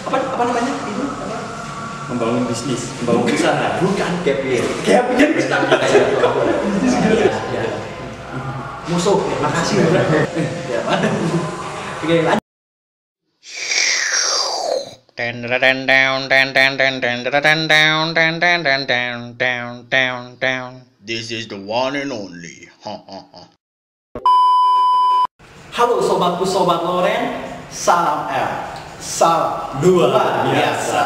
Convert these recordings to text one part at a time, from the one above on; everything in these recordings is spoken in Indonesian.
apa namanya itu apa? Membangun bisnis, membangun usaha. Bukan gap year bisa bisnis ya. Musuh ya, makasih ya mana oke lanjut. This is the one and only. Halo sobatku, sobat Loren, salam salam luar biasa.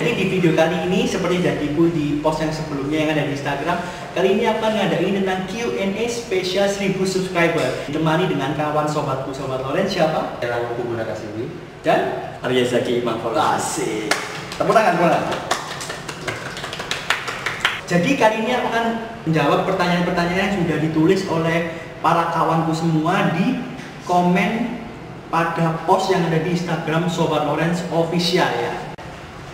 Jadi di video kali ini seperti janjiku di post yang sebelumnya yang ada di Instagram, kali ini akan ngadain tentang Q&A spesial 1000 subscriber. Ditemani dengan kawan sobatku, sobat Loren, siapa? Aku Bunda Kasiwi Dan Arya Zaki Imam Fauzan. asik. Tepuk tangan, tepuk tangan. Jadi kali ini aku akan menjawab pertanyaan-pertanyaan yang sudah ditulis oleh para kawanku semua di komen pada post yang ada di Instagram Sobat Lawrence Official ya.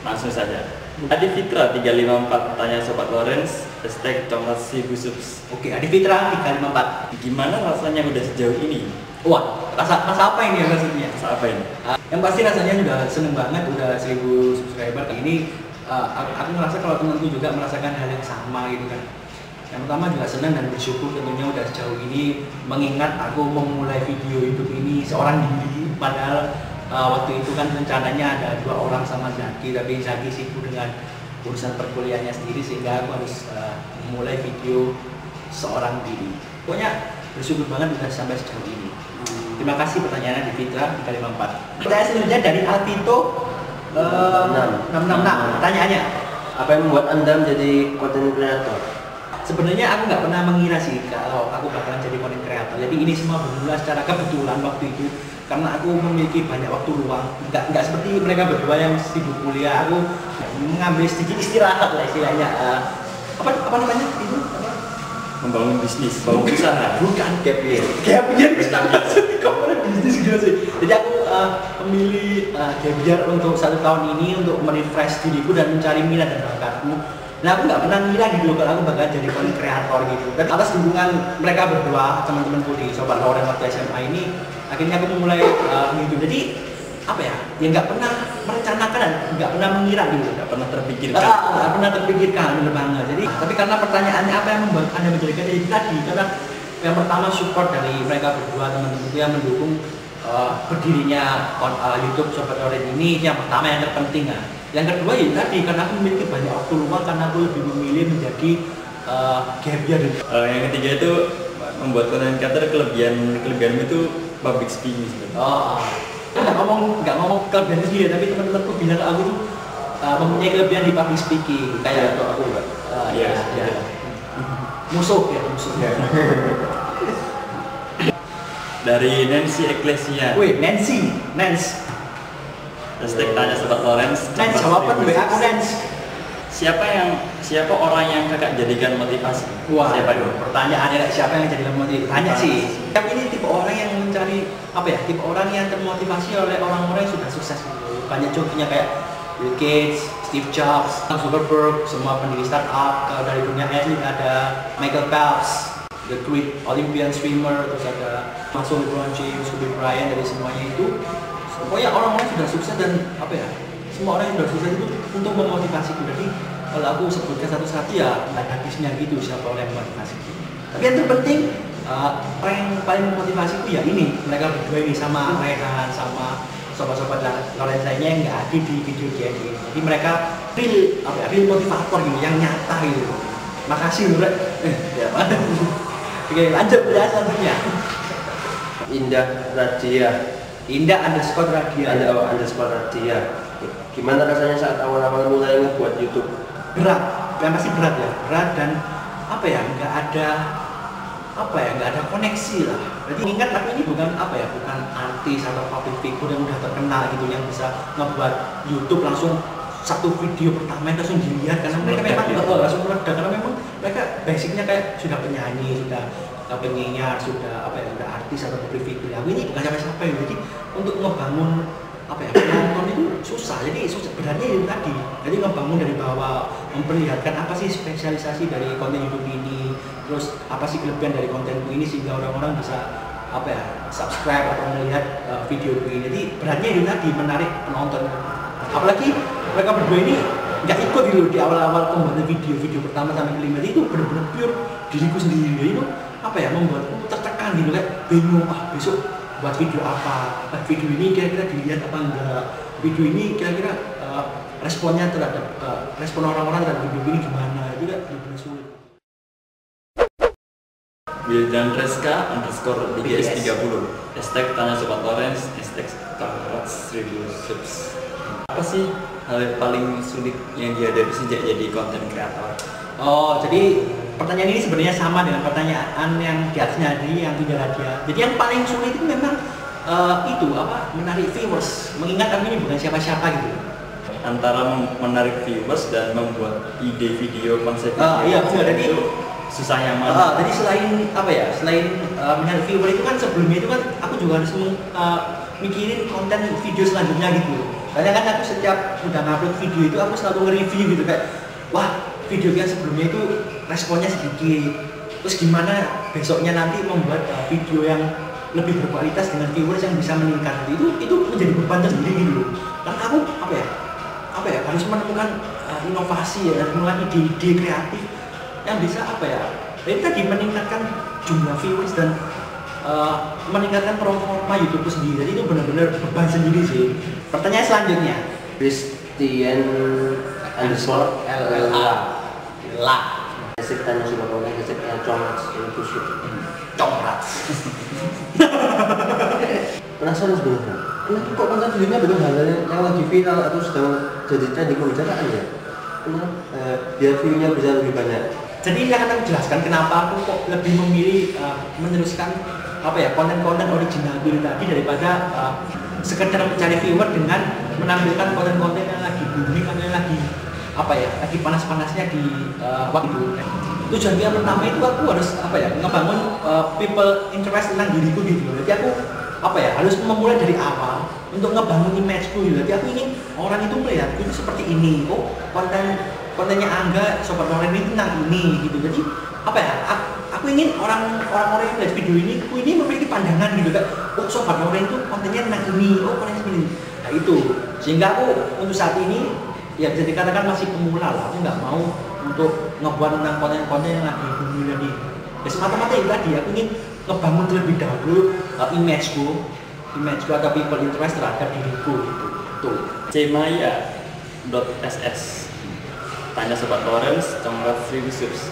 Langsung saja. Adi Fitra 354 tanya Sobat Lawrence, hashtag coklat 1000 subs. Oke, Adi Fitra 354. Gimana rasanya udah sejauh ini? Wah, rasa apa ini ya maksudnya? Rasa apa ini? Yang pasti rasanya sudah seneng banget, udah 1000 subscriber. Ini aku ngerasa kalau temanku juga merasakan hal yang sama gitu kan. Yang pertama juga senang dan bersyukur tentunya udah sejauh ini, mengingat aku memulai video YouTube ini seorang diri, padahal waktu itu kan rencananya ada 2 orang sama Zaki, tapi Zaki sibuk dengan urusan perkuliahannya sendiri sehingga aku harus memulai video seorang diri. Pokoknya bersyukur banget udah sampai sejauh ini. Terima kasih pertanyaannya di Fitra 354. Pertanyaan selanjutnya dari Alvito 666. Pertanyaannya, apa yang membuat Anda menjadi content creator? sebenarnya aku nggak pernah mengira sih kalau aku bakalan jadi content creator. Jadi ini semua bermula secara kebetulan waktu itu karena aku memiliki banyak waktu luang. Nggak seperti mereka berdua yang sibuk kuliah. Aku mengambil sedikit istirahat lah istilahnya. Apa namanya itu? Apa? Membangun bisnis, membangun usaha. Bukan gap year bisa bisnis gitu sih. Jadi aku memilih gap year untuk 1 tahun ini untuk merefresh diriku dan mencari minat dan bakatku. Nah aku nggak pernah ngira gitu kalau aku bakal jadi content creator gitu. Dan atas dukungan mereka berdua, teman-temanku di Sobat Lawrence waktu SMA ini, akhirnya aku memulai YouTube. Jadi apa ya? Ya nggak pernah merencanakan dan nggak pernah mengira gitu. Nggak pernah terpikirkan. Nggak pernah terpikirkan, bener banget. Jadi tapi karena pertanyaannya apa yang membuat Anda menjadikan itu tadi? Karena yang pertama support dari mereka berdua, teman-temanku yang mendukung berdirinya YouTube Sobat Lawrence ini yang pertama yang terpenting ya. Yang kedua ya tadi karena aku memiliki banyak waktu luang karena aku lebih memilih menjadi gap year. Yang ketiga itu membuat content creator kelebihanmu itu public speaking sebenarnya. Aku nggak ngomong kelebihan sendiri tapi teman-temanku bilang aku tuh mempunyai kelebihan di public speaking kayak Aku enggak. ya. Musuh. Dari Nancy Ecclesia. Wih, Nancy. Hashtag tanya Sobat Lawrence. Nance jawaban WA aku Nance. Siapa orang yang kakak jadikan motivasi? Wah, Siapa itu? pertanyaannya siapa yang jadi motivasi? Tanya sih. Tapi ini tipe orang yang mencari apa ya? Tipe orang yang termotivasi oleh orang-orang yang sudah sukses. Banyak contohnya kayak Bill Gates, Steve Jobs, Mark Zuckerberg, semua pendiri startup. Kalau dari dunia atlet ada Michael Phelps, the great Olympian swimmer, terus ada LeBron James, Kobe Bryant, dari semuanya itu. Pokoknya orang-orang sudah sukses dan apa ya? Semua orang yang sudah sukses itu untuk memotivasiku. Jadi kalau aku sebutkan satu-satu ya nggak habisnya gitu siapa orang yang memotivasiku. Tapi yang terpenting orang yang paling memotivasiku ya ini mereka berdua ini sama Rehan sama sobat-sobat Lawrence lainnya yang nggak hadir di video dia ini. Jadi mereka real motivator gitu, yang nyata gitu. Makasih Bro. Ya mana? Oke lanjut ya selanjutnya. Indah underscore Radia. Gimana rasanya saat awal-awal mulai ngebuat YouTube? Berat, yang pasti berat ya, berat dan apa ya, nggak ada koneksi lah. Berarti ingat aku ini bukan artis atau public figure yang udah terkenal gitu yang bisa ngebuat YouTube langsung satu video pertama yang langsung dilihat karena mereka memang langsung meledak karena memang mereka basicnya kayak sudah penyanyi, sudah penyiar, sudah artis atau public figure. Aku ini bukan siapa-siapa ya. Jadi untuk ngebangun penonton itu susah. Jadi sebenarnya itu tadi. Jadi ngebangun dari bawah, memperlihatkan apa sih spesialisasi dari konten YouTube ini, terus apa sih kelebihan dari kontenku ini sehingga orang-orang bisa subscribe atau melihat videoku ini. Jadi beratnya itu tadi menarik penonton. apalagi mereka berdua ini nggak ikut gitu di awal-awal pembuatan video pertama sampai kelima itu benar-benar pure diriku sendiri itu apa ya membuatku tertekan gitu kayak bingung besok buat video apa, video ini kira-kira dilihat apa enggak, video ini kira-kira responnya terhadap respon orang-orang terhadap video ini gimana, itu kan benar-benar sulit. Wildan Reska _ DGS30 hashtag tanya sobat Lawrence hashtag 1000 subs. Apa sih hal yang paling sulit yang dihadapi sejak jadi konten kreator? Oh, jadi pertanyaan ini sebenarnya sama dengan pertanyaan yang di atasnya tadi yang tidak hadiah. Jadi yang paling sulit itu memang itu apa? Menarik viewers. Mengingat kami ini bukan siapa-siapa gitu. Antara menarik viewers dan membuat ide video konsep video. Iya benar. Jadi susah yang mana? Jadi selain apa ya? Selain menarik viewer itu kan sebelumnya itu kan aku juga harus mikirin konten video selanjutnya gitu. Karena kan aku setiap udah ngupload video itu aku selalu nge-review gitu kayak wah video yang sebelumnya itu responnya sedikit, terus gimana besoknya nanti membuat video yang lebih berkualitas dengan viewers yang bisa meningkat itu menjadi beban tersendiri gitu loh. Karena aku apa ya harus menemukan inovasi ya, menemukan ide-ide kreatif yang bisa apa ya itu tadi meningkatkan jumlah viewers dan meningkatkan performa YouTube sendiri. Jadi itu benar-benar beban sendiri sih. Pertanyaan selanjutnya Christian _ LLA hashtag tanya sobat Lawrence hashtag congrat. penasaran sebenarnya kenapa kok konten videonya betul hal yang lagi viral atau sedang jadi trending pembicaraan ya? Biar view-nya bisa lebih banyak. Jadi ini akan aku jelaskan kenapa aku kok lebih memilih meneruskan apa ya konten-konten original dulu tadi daripada sekedar mencari viewer dengan menampilkan konten-konten yang lagi booming atau yang lagi apa ya lagi panas-panasnya di waktu itu. Tujuan yang pertama itu aku harus apa ya ngebangun people interest tentang diriku gitu. Jadi aku apa ya harus memulai dari awal untuk ngebangun imageku gitu. Jadi aku ingin orang itu melihatku itu seperti ini. Oh kontennya Angga sobat Lawrence ini tentang ini gitu. Jadi apa ya aku ingin orang-orang yang melihat video ini aku ini memiliki pandangan gitu kan. Oh sobat Lawrence itu kontennya tentang ini. Oh kontennya seperti ini. Nah itu sehingga aku untuk saat ini ya bisa dikatakan masih pemula lah. Aku nggak mau untuk ngebuat tentang konten-konten yang lagi booming tadi. Ya semata-mata itu tadi aku ingin ngebangun terlebih dahulu imageku atau people interest terhadap diriku gitu. Tuh. Cemaya.ss tanya sobat Lawrence congrat 1000 subs.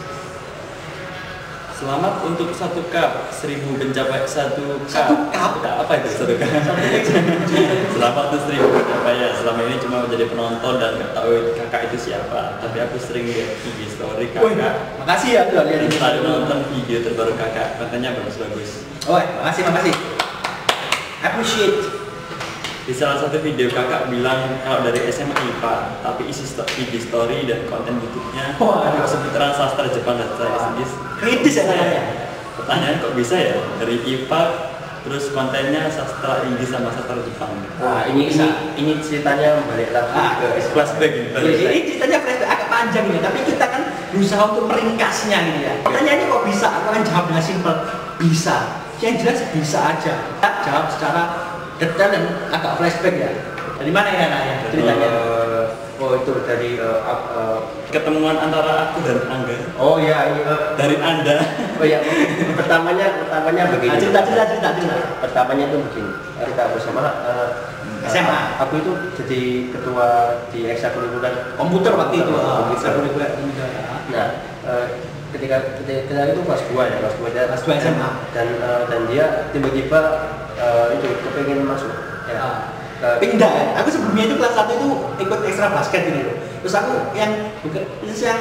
Selamat untuk 1K 1000 mencapai 1K. 1K? Apa itu 1K? Selamat untuk 1000 pencapaian. Selama ini cuma menjadi penonton dan nggak tahu kakak itu siapa. Tapi aku sering lihat IG story kakak. Makasih ya tuh lihat ini. Tadi nonton video terbaru kakak, katanya bagus-bagus. Oh, makasih. Appreciate. Di salah satu video kakak bilang kalau dari SMA IPA, tapi isi IG story dan konten YouTube-nya seputaran sastra Jepang dan saya Inggris. Kritis ya saya. Pertanyaan kok bisa ya dari IPA terus kontennya sastra Inggris sama sastra Jepang. Nah, ini ceritanya balik lagi ke flashback gitu. Ini ceritanya flashback agak panjang ini, tapi kita kan berusaha untuk meringkasnya gitu ya. Pertanyaannya kok bisa? Aku kan jawab dengan simpel, bisa. Yang jelas bisa aja. Kita jawab secara detail dan agak flashback ya. Dari mana ya Naya ceritanya? Itu dari Ketemuan antara aku dan Angga. Oh iya, dari Anda. Oh iya, pertamanya begini. Cerita. Pertamanya itu begini. Kita bersama SMA. Aku itu jadi ketua di ekstrakurikuler Komputer waktu itu. ekstrakurikuler. Nah, ketika itu kelas 2 SMA. Dan dia tiba-tiba itu kepengen masuk ya. Pindah ya. Aku sebelumnya itu kelas 1 itu ikut ekstra basket gitu loh. Terus aku yang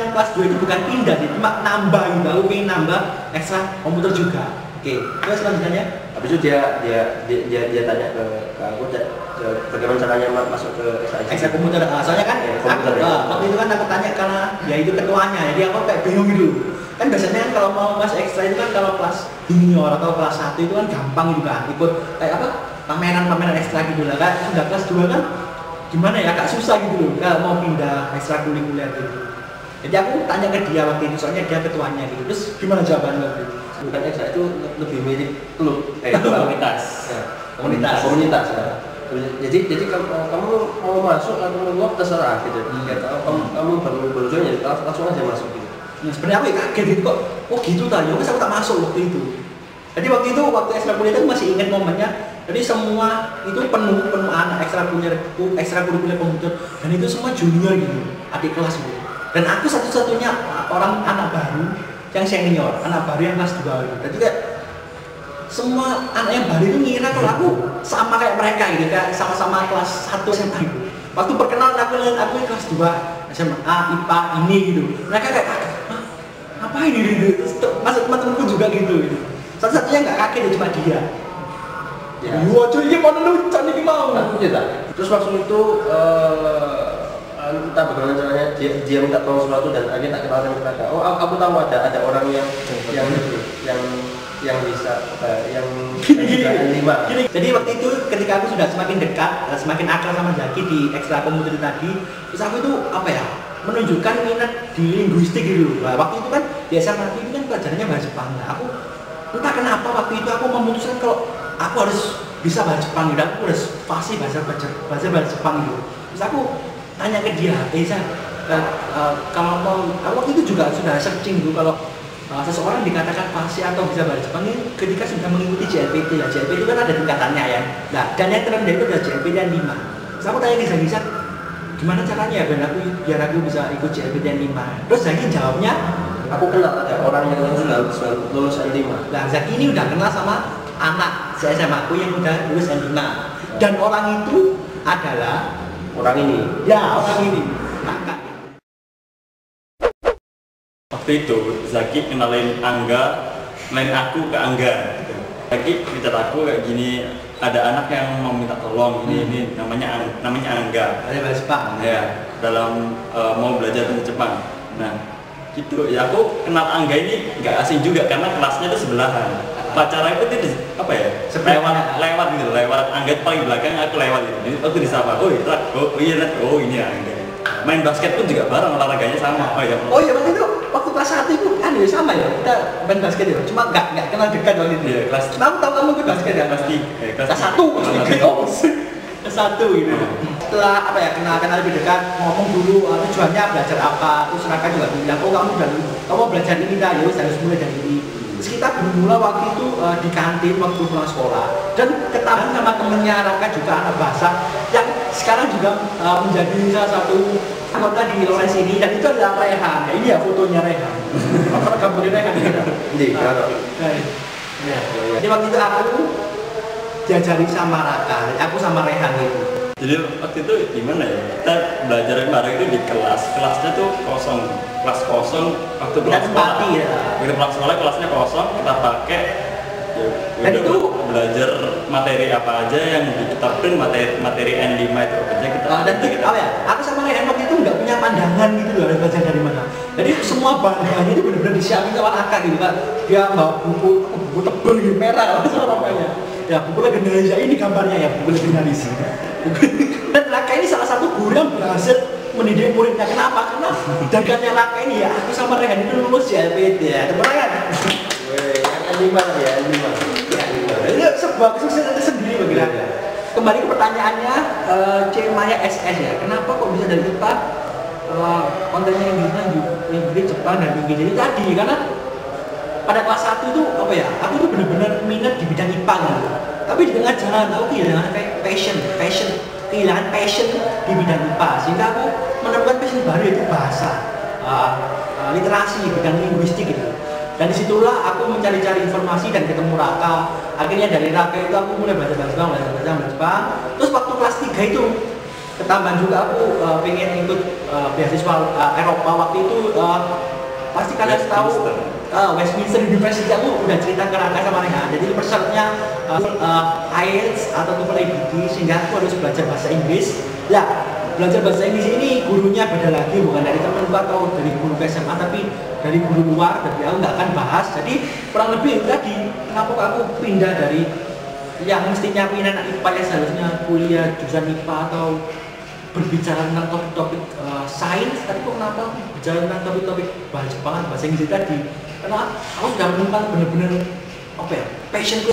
kelas 2 itu bukan pindah sih, cuma nambah gitu. Aku pengen nambah ekstra komputer juga. Oke. Terus selanjutnya habis itu dia tanya ke aku bagaimana caranya masuk ke ekstra komputer. Soalnya kan waktu itu kan aku tanya karena ya itu ketuanya. Jadi aku kayak bingung gitu. Kan biasanya kan kalau mau masuk ekstra itu kan kalau kelas junior atau kelas 1 itu kan gampang gitu kan. Ikut kayak apa? Pameran ekstra gitu lah kan. Sudah kelas 2 kan gimana ya agak susah gitu loh kalau mau pindah ekstrakurikuler gitu. Jadi aku tanya ke dia waktu itu soalnya dia ketuanya gitu. Terus gimana jawabannya waktu itu? Bukan ekstra itu lebih mirip klub komunitas. Komunitas. Jadi kamu mau masuk atau mau terserah gitu. Kamu baru join ya langsung aja masuk gitu. Nah, sebenarnya aku ya kaget gitu kok. Oh gitu ta, ya wes aku tak masuk waktu itu. Jadi waktu ekstrakurikuler itu masih ingat momennya. Jadi semua itu penuh anak ekstrakurikuler komputer dan itu semua junior gitu, adik kelas gitu. Dan aku satu-satunya orang anak baru yang senior, anak baru yang kelas 2 gitu. Jadi kayak semua anak yang baru itu ngira kalau aku sama kayak mereka gitu, kayak sama-sama kelas 1 SMA gitu. Waktu perkenalan aku kelas 2 SMA IPA ini gitu. Mereka kayak kaget, apa ini gitu. Masa teman-temanku juga gitu. Satu-satunya nggak kaget ya cuma dia. Ya. Wah cuy, ini mana lucu nih mau. Terus waktu itu entah bagaimana caranya dia minta tolong sesuatu dan akhirnya tak kenalkan mereka. Oh aku tahu ada orang yang bisa yang lima. Jadi waktu itu ketika aku sudah semakin dekat, semakin akrab sama Zaki di ekstra komputer tadi, terus aku itu menunjukkan minat di linguistik gitu. Nah, waktu itu kan di SMA itu kan pelajarannya bahasa Jepang. Nah, aku entah kenapa waktu itu aku memutuskan kalau aku harus bisa bahasa Jepang gitu. Aku harus fasih bahasa Jepang gitu. Terus aku tanya ke dia, kalau mau, aku waktu itu juga sudah searching dulu kalau seseorang dikatakan fasih atau bisa bahasa Jepang ini ketika sudah mengikuti JLPT ya. JLPT itu kan ada tingkatannya ya. Nah, dan yang terendah itu adalah JLPT yang 5. Terus aku tanya ke Zaki, gimana caranya biar aku bisa ikut JLPT yang 5. Terus Zaki jawabnya, aku kenal ada orang yang lulus N5. Nah, Zaki ini udah kenal sama anak SMA aku yang udah lulus N5. Dan orang itu adalah orang ini. Ya, orang ini. Kakak. Waktu itu Zaki kenalin aku ke Angga. Zaki minta aku kayak gini, ada anak yang mau minta tolong ini namanya Angga. Ada bahasa Jepang. Ya, dalam mau belajar bahasa Jepang. Nah, gitu ya, aku kenal Angga ini nggak asing juga karena kelasnya itu sebelahan. Pacara itu lewat gitu, lewat Angga paling belakang, aku lewat gitu. Jadi aku disapa, oh ini Angga. Main basket pun juga bareng, olahraganya sama. Oh iya, waktu kelas 1 itu kan ya sama ya, kita main basket ya, cuma nggak kenal dekat waktu itu. Iya, kelas. Tahu kamu ke basket ya? Kelas 1 kelas 1 gitu. Setelah kenal lebih dekat, ngomong dulu tujuannya belajar apa. Terus Raka juga bilang, oh kamu belajar ini dah, ya harus mulai dari ini. Terus kita bermula waktu itu di kantin waktu pulang sekolah, dan ketahuan sama temennya Raka juga anak bahasa yang sekarang juga menjadi salah satu anggota di Lawrence ini, dan itu adalah Rehan. Ini ya fotonya Rehan. Apa gambarnya Rehan? Jadi waktu itu aku diajari sama Raka, aku sama Rehan itu. Jadi waktu itu gimana ya? Kita belajar bareng itu di kelasnya tuh kosong, kelas kosong. Waktu pulang sekolah, waktu pulang sekolah kelasnya kosong, kita pakai. Ya, itu belajar materi apa aja yang kita print, materi N5 itu aja kita. Aku sama Rehan waktu itu nggak punya pandangan gitu loh, harus belajar dari mana. Jadi semua bahannya itu benar-benar disiapin sama Raka gitu kan. Dia bawa buku tebel gitu, merah namanya. Ya, buku legendaris ini gambarnya ya, buku legendaris. Dan Raka ini salah satu guru yang berhasil mendidik muridnya. Kenapa? Karena dagangannya Raka ini ya, aku sama Rehan itu lulus JLPT ya, teman-teman. N5 ya, N5. Itu sebuah kesuksesan sendiri bagi Raka. Kembali ke pertanyaannya, C Maya SS ya, kenapa kok bisa dari IPA kontennya Inggris, Jepang dan Inggris? Jadi tadi karena pada kelas 1 itu aku tuh benar-benar minat di bidang IPA gitu. Tapi di tengah jalan aku kehilangan passion di bidang IPA, sehingga aku menemukan passion baru, yaitu bahasa, literasi, bidang linguistik gitu. Dan disitulah aku mencari-cari informasi dan ketemu Raka. Akhirnya dari Raka itu aku mulai belajar bahasa Jepang. Terus waktu kelas 3 itu ketambahan juga aku pengen ikut beasiswa Eropa. Waktu itu pasti kalian tahu Westminster University. Aku udah cerita ke Raka sama Rehan. Jadi persyaratnya IELTS atau TOEFL ABT, sehingga aku harus belajar bahasa Inggris. Ya, belajar bahasa Inggris ini gurunya beda lagi, bukan dari temanku atau dari guru SMA, tapi dari guru luar. Dari aku nggak akan bahas. Jadi kurang lebih tadi kenapa aku pindah dari yang mestinya punya anak IPA yang seharusnya kuliah jurusan IPA atau berbicara tentang topik-topik sains, tapi kok kenapa aku bicara tentang topik-topik bahasa Jepang, bahasa Inggris tadi? Karena aku sudah menemukan benar-benar passion.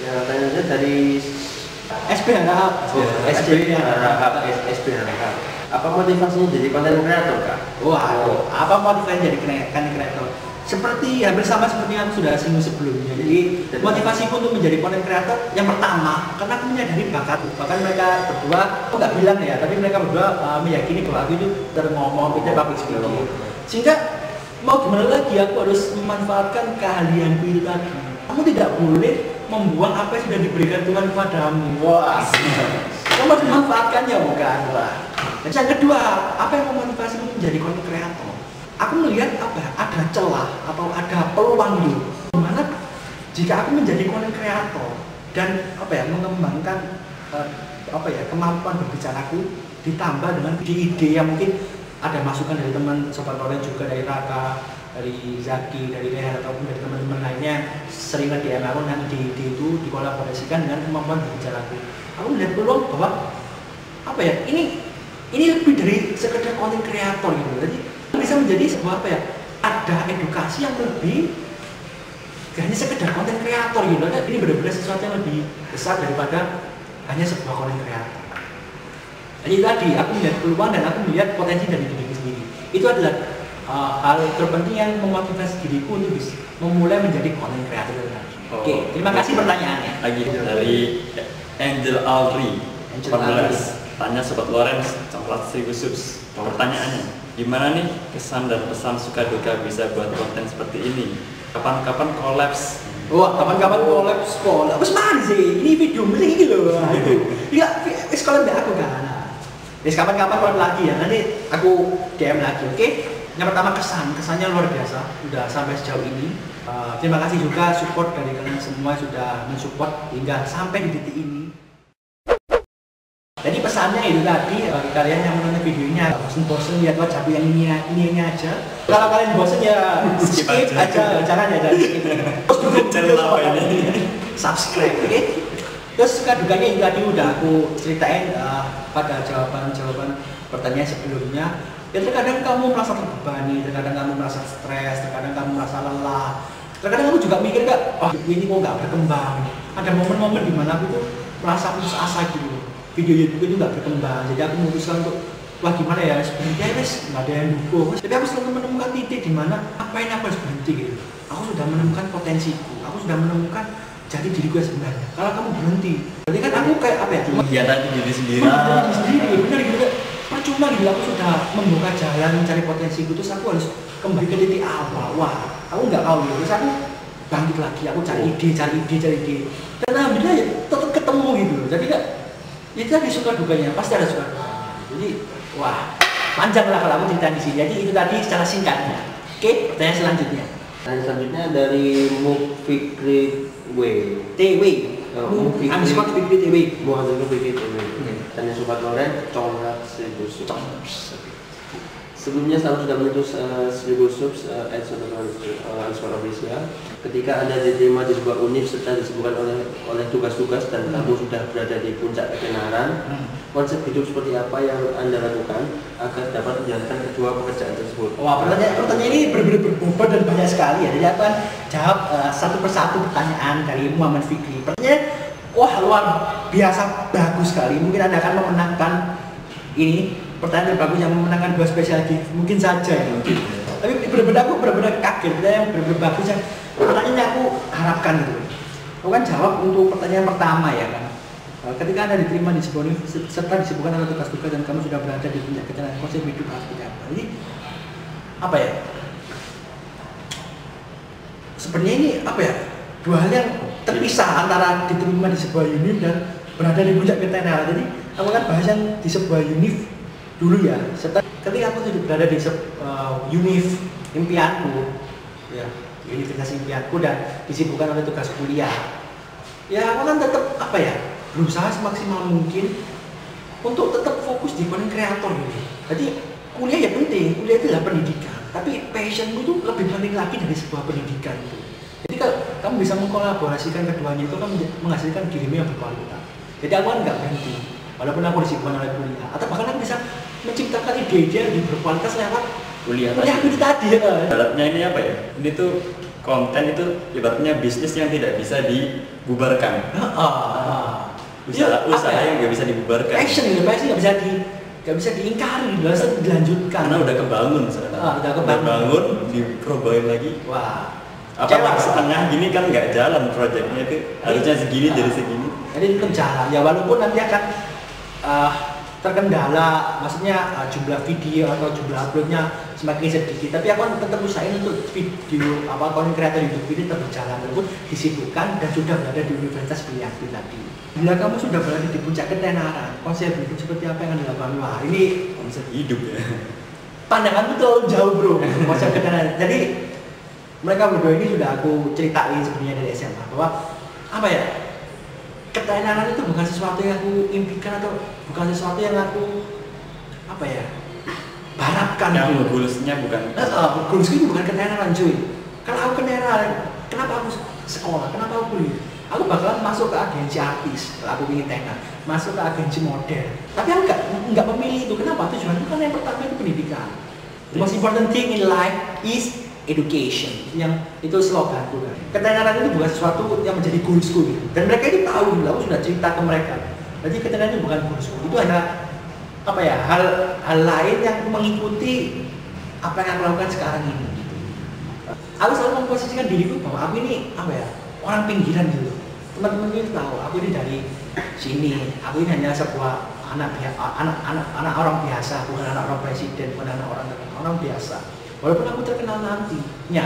Ya, tanya dari harap. SB harap. Apa motivasinya jadi konten kreator kak? Wah, apa motivasi jadi konten kreator? Seperti hampir sama seperti yang sudah singgung sebelumnya. Jadi motivasiku untuk menjadi konten kreator yang pertama karena aku menyadari bakatku. Bahkan mereka berdua, aku nggak bilang ya, tapi mereka berdua meyakini bahwa aku itu ngomong, kita public speaking. Sehingga mau gimana lagi aku harus memanfaatkan keahlianku itu tadi. Kamu tidak boleh membuang apa yang sudah diberikan Tuhan kepadamu. Wah, kamu harus memanfaatkannya bukan? Wah. Dan yang kedua, apa yang memotivasi menjadi konten kreator? Aku melihat ada celah atau ada peluang itu. Dimana jika aku menjadi konten kreator dan mengembangkan kemampuan berbicaraku ditambah dengan ide-ide yang mungkin ada masukan dari teman sobat Loren juga, dari Raka, dari Zaki, dari Rehan ataupun dari teman-teman lainnya sering DM aku dan ide-ide itu dikolaborasikan dengan kemampuan berbicaraku. Aku melihat peluang bahwa ini lebih dari sekedar konten kreator gitu. Jadi bisa menjadi sebuah ada edukasi yang lebih hanya sekedar konten kreator gitu. Ini benar-benar sesuatu yang lebih besar daripada hanya sebuah konten kreator. Jadi tadi aku melihat peluang dan aku melihat potensi dari diriku sendiri. Itu adalah hal terpenting yang memotivasi diriku untuk bisa memulai menjadi konten kreator tadi. Oke, terima kasih pertanyaannya. Lagi dari Angel Aldri 14. Tanya Sobat Lawrence, coklat 1000 subs. Pertanyaannya, gimana nih kesan dan pesan suka duka bisa buat konten seperti ini? Kapan-kapan kolaps? Wah, kapan-kapan kolaps. Wes mana sih? Ini video mending ini loh. Iya, sekolah mbak aku kan. Wes kapan-kapan kolaps lagi ya. Nanti aku DM lagi, oke? Yang pertama kesannya luar biasa. Udah sampai sejauh ini. Terima kasih juga support dari kalian semua sudah mensupport hingga sampai di titik ini. Jadi pesannya itu tadi bagi kalian yang menonton videonya bosen lihat wajahku yang ini aja. Kalau kalian bosen ya skip aja, jangan skip. Terus dukung channel apa ini? Subscribe, oke? Terus suka dukanya itu tadi udah aku ceritain pada jawaban pertanyaan sebelumnya. Ya terkadang kamu merasa terbebani, terkadang kamu merasa stres, terkadang kamu merasa lelah. Terkadang kamu juga mikir ini kok nggak berkembang. Ada momen-momen di mana aku tuh merasa putus asa gitu. Video YouTube itu nggak berkembang, jadi aku memutuskan untuk gimana ya, sebenarnya nggak ada yang dukung. Tapi aku selalu menemukan titik di mana ngapain aku harus berhenti gitu. Aku sudah menemukan potensiku, aku sudah menemukan jati diriku yang sebenarnya. Kalau kamu berhenti, berarti kan aku kayak Mengkhianati diri sendiri. Benar gitu. Percuma gitu, aku sudah membuka jalan mencari potensiku, terus aku harus kembali ke titik awal. Wah, aku nggak tahu gitu. Terus aku bangkit lagi, aku cari ide. Dan alhamdulillah ya tetap ketemu gitu. Jadi itu tadi suka dukanya, pasti ada suka duka. Jadi, panjang lah kalau aku cerita di sini. Jadi itu tadi secara singkatnya. Oke, pertanyaan selanjutnya. Pertanyaan selanjutnya dari Mufikri W. TW. Underscore Fikri TW. Fikri TW. Tanya Sobat Loren, coklat 1000 subs. Sebelumnya Salam sudah menyentuh 1000 subs @sobat_official. Ketika Anda diterima di sebuah univ serta disebutkan oleh tugas-tugas dan kamu sudah berada di puncak ketenaran, konsep hidup seperti apa yang Anda lakukan agar dapat menjalankan kedua pekerjaan tersebut? Wah, pertanyaan ini benar-benar berbobot dan banyak sekali ya. Jadi akan jawab satu persatu pertanyaan dari Muhammad Fikri. Pertanyaan luar biasa bagus sekali. Mungkin Anda akan memenangkan ini. Pertanyaan terbagus yang memenangkan 2 special gift mungkin saja ya. Tapi benar-benar kaget, yang benar-benar bagus yang pertanyaan yang aku harapkan gitu. Aku kan jawab untuk pertanyaan pertama ya kan. Ketika Anda diterima di sebuah universitas serta disebutkan oleh tugas-tugas dan kamu sudah berada di puncak ketenaran, konsep hidup seperti apa? Jadi sebenarnya ini dua hal yang terpisah antara diterima di sebuah univ dan berada di puncak ketenaran. Jadi aku kan bahas yang di sebuah univ dulu ya, ketika aku sudah berada di univ impianku ya, universitas impianku dan disibukkan oleh tugas kuliah ya, aku kan tetap berusaha semaksimal mungkin untuk tetap fokus di konten kreator gitu. Jadi kuliah ya penting, kuliah itu adalah pendidikan, tapi passionmu itu lebih penting lagi dari sebuah pendidikan itu. Jadi kalau kamu bisa mengkolaborasikan keduanya itu kan menghasilkan dirimu yang berkualitas. Jadi aku kan nggak berhenti walaupun aku disibukkan oleh kuliah, atau bahkan aku bisa menciptakan ide-ide yang berkualitas lewat kuliah itu tadi ya. Ibaratnya ini ini tuh konten itu ibaratnya bisnis yang tidak bisa dibubarkan. usaha yang nggak bisa dibubarkan. Passion gitu, passion nggak bisa diingkari, harus dilanjutkan. Karena udah kebangun sekarang. Udah kebangun, diperubahin lagi. Wah. Apalagi setengah gini kan nggak jalan proyeknya itu, harusnya segini jadi segini. Jadi tetap jalan ya, walaupun nanti akan terkendala, maksudnya jumlah video atau jumlah uploadnya semakin sedikit, tapi aku tetap usahain untuk video konten kreator YouTube ini tetap berjalan walaupun disibukkan dan sudah berada di universitas pilihan tadi. Bila kamu sudah berada di puncak ketenaran, konsep hidup seperti apa yang dilakukan? Wah, ini konsep hidup ya. Pandanganku tuh jauh bro, konsep ketenaran. Jadi mereka berdua ini sudah aku ceritain sebenarnya dari SMA bahwa apa ya, ketenaran itu bukan sesuatu yang aku impikan atau bukan sesuatu yang aku apa ya harapkan. Yang goalsnya bukan. Goalsku itu bukan ketenaran cuy. Kalau aku ketenaran, kenapa aku sekolah? Kenapa aku kuliah? Aku bakalan masuk ke agensi artis, kalau aku ingin tenar, masuk ke agensi model. Tapi aku nggak memilih itu. Kenapa? Tujuanku kan yang pertama itu pendidikan. The most important thing in life is education. Yang itu sloganku kan. Ketenaran itu bukan sesuatu yang menjadi goalsku gitu. Dan mereka itu tahu, aku sudah cerita ke mereka. Jadi ketenaran itu bukan goalsku. Itu hanya apa ya, hal lain yang mengikuti apa yang aku lakukan sekarang ini gitu. Aku selalu memposisikan diriku bahwa aku ini apa ya, orang pinggiran gitu. Teman-teman itu tahu aku ini dari sini. Aku ini hanya sebuah anak orang biasa, bukan anak orang presiden, bukan anak orang biasa. Walaupun aku terkenal nantinya,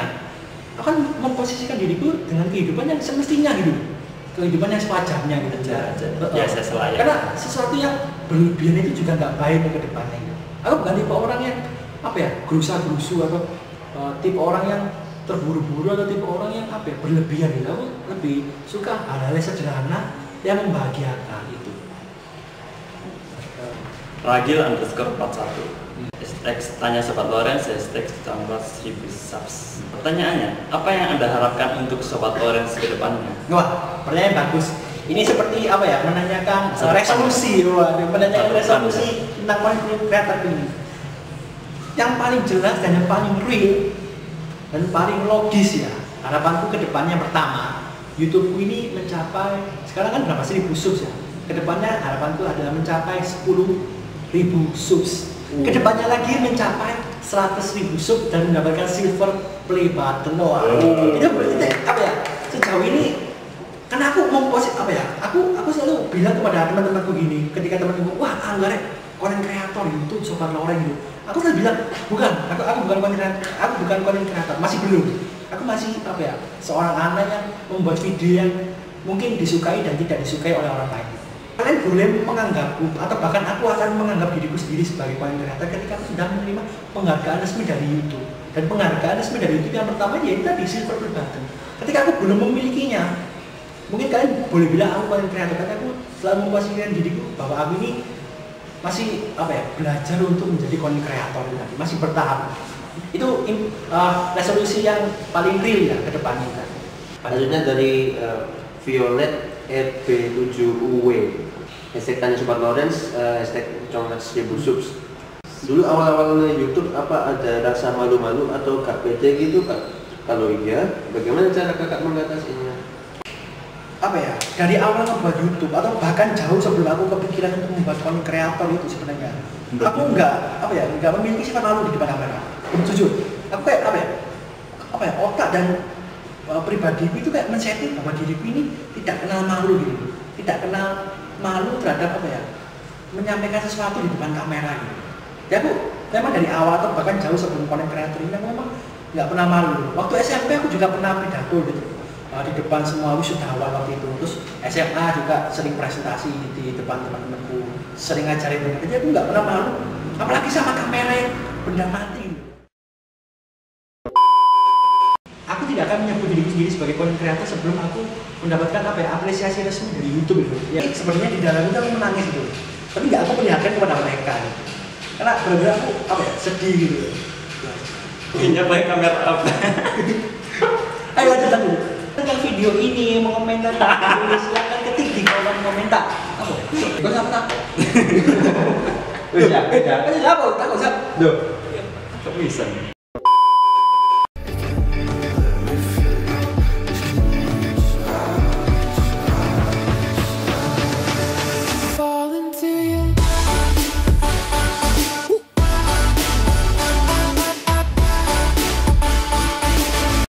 aku kan memposisikan diriku dengan kehidupan yang semestinya gitu, kehidupan yang sewajarnya gitu. Biasa selayaknya. Karena sesuatu yang berlebihan itu juga nggak baik ke depannya gitu. Aku bukan tipe orang yang apa ya, gerusa-gerusu atau tipe orang yang terburu-buru atau tipe orang yang apa ya, berlebihan gitu. Aku lebih suka hal-hal sederhana yang membahagiakan itu. Ragil_41 tanya Sobat Lawrence, tambah 1000 subs. Pertanyaannya, apa yang Anda harapkan untuk Sobat Lawrence ke depannya? Wah, pertanyaan bagus. Ini seperti apa ya, menanyakan resolusi. Wah, menanyakan resolusi tentang konten kreator ini. Yang paling jelas dan yang paling real dan paling logis ya, harapanku ke depannya pertama, YouTubeku ini mencapai, sekarang kan berapa, 1000 subs ya. Kedepannya harapanku adalah mencapai 10.000 subs. Kedepannya lagi mencapai 100.000 sub dan mendapatkan silver play button. Wah, itu apa ya? Sejauh ini, karena aku memposit apa ya? Aku selalu bilang kepada teman-temanku gini, ketika teman-temanku, wah Anggare konten kreator YouTube Sobat Lawrence gitu. Aku selalu bilang, bukan, aku bukan konten kreator, masih belum. Aku masih apa ya? Seorang anak yang membuat video yang mungkin disukai dan tidak disukai oleh orang lain. Kalian boleh menganggapku atau bahkan aku akan menganggap diriku sendiri sebagai konten kreator ketika aku sudah menerima penghargaan resmi dari YouTube. Dan penghargaan resmi dari YouTube yang pertama yaitu tadi silver play button. Ketika aku belum memilikinya, mungkin kalian boleh bilang aku konten kreator, tapi aku selalu memposisikan diriku bahwa aku ini masih apa ya, belajar untuk menjadi konten kreator tadi, masih bertahap. Itu resolusi yang paling real ya ke depannya kan. Selanjutnya dari Violet RB7UW, hashtag tanya Sobat Lawrence, hashtag congrat 1000 subs. Dulu awal-awalnya YouTube apa ada rasa malu-malu atau gak pede gitu Kak? Kalau iya, bagaimana cara kakak mengatasinya? Apa ya, dari awal membuat YouTube atau bahkan jauh sebelum aku kepikiran untuk membuat konten kreator itu sebenarnya aku nggak memiliki sifat malu di depan kamera. Jujur, aku kayak apa ya, otak dan pribadiku itu kayak men-setting bahwa diriku ini tidak kenal malu gitu, tidak kenal malu terhadap apa ya, menyampaikan sesuatu di depan kamera gitu. Ya aku memang dari awal atau bahkan jauh sebelum konten kreator ini aku memang nggak pernah malu. Waktu SMP aku juga pernah pidato gitu di depan semua wisudawan waktu itu. Terus SMA juga sering presentasi di depan teman-temanku, sering ngajarin mereka. Jadi aku nggak pernah malu, apalagi sama kamera yang benda mati. Aku tidak akan menyebut diriku sendiri sebagai konten kreator sebelum aku mendapatkan apa ya, apresiasi resmi dari YouTube itu. Ya sebenarnya di dalam itu aku menangis gitu, tapi nggak aku perlihatkan kepada mereka gitu. Karena benar-benar aku apa ya, sedih gitu. Punya pakai kamera apa? Ayo lanjut dulu. Tentang video ini mau komentar, silakan ketik di kolom komentar. Apa? Kau siapa takut? Beda. Apa? Takut siapa? Duh. Kok bisa?